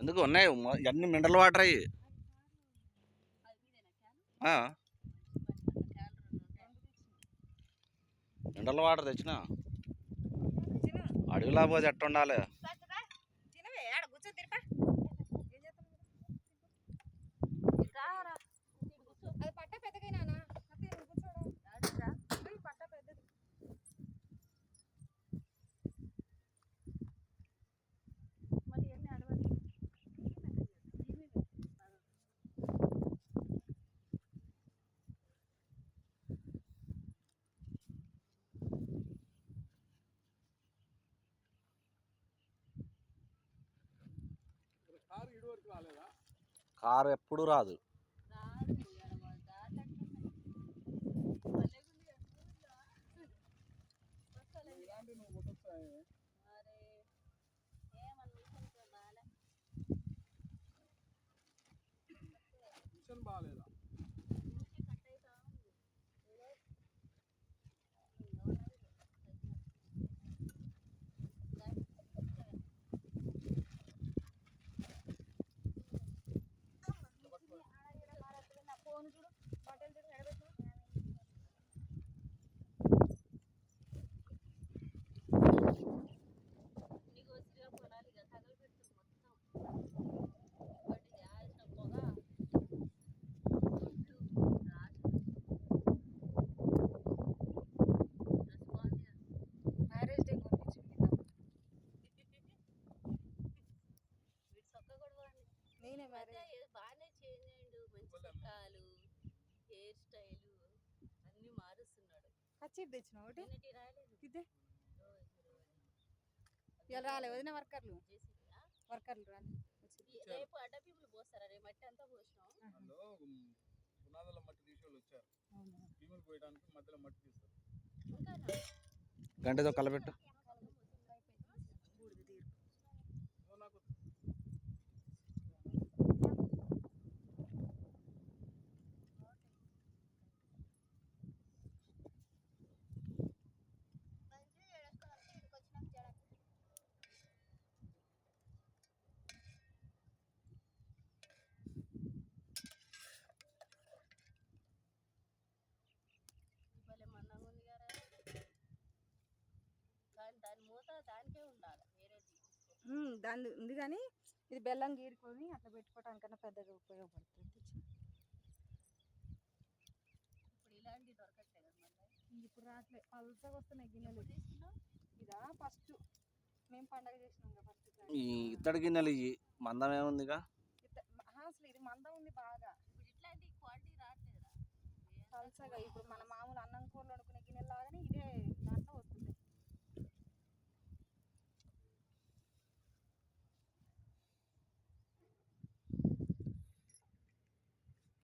ఎందుకు ఉన్నాయి అన్ని మినరల్ వాటర్ అయ్యి మినరల్ వాటర్ తెచ్చిన అడవిలా పోతే ఎట్ట ఉండాలి. కారు ఎప్పుడు రాదు. బాగాలేదా బాగానే చేంజ్ అయ్యిండు. మంచి చొక్కాలు, హెయిర్ స్టైల్ అన్ని మారుస్తున్నాడు. కచ్చిప్ తెచ్చిన ఒకటి ఇదే ఇలా రాలే వదిన వర్కర్లు రాలే. రేపు అడ్డపీపులు పోస్తారా? రేపు మట్టి అంతా పోసినాం. పునాదుల మట్టి తీసి వాళ్ళు వచ్చారు. భీములు పోయడానికి మధ్యలో మట్టి తీస్తారు. గంటతో కలబెట్టు. దాని మూత దానికే ఉండాలి, వేరేది దాని ఉంది కానీ ఇది బెల్లం గీరుకొని అట్లా పెట్టుకోవడానికన్నా పెద్దగా ఉపయోగపడుతుంది. ఇప్పుడు ఇలాంటివి దొరకట్లేదు మళ్ళీ. ఇప్పుడు రావట్లే పలుచగా వస్తున్నాయి గిన్నెలు. ఇదా ఫస్ట్ మేము పండగ చేసినాం కదా ఫస్ట్. ఈ ఇత్తడి గిన్నెలు ఇవి మందం ఏముందిగా. అసలు ఇది మందం ఉంది బాగా. ఇప్పుడు ఇట్లాంటి క్వాలిటీ రావట్లేదా పలుచగా. ఇప్పుడు మన మామూలు అన్నం కూరలు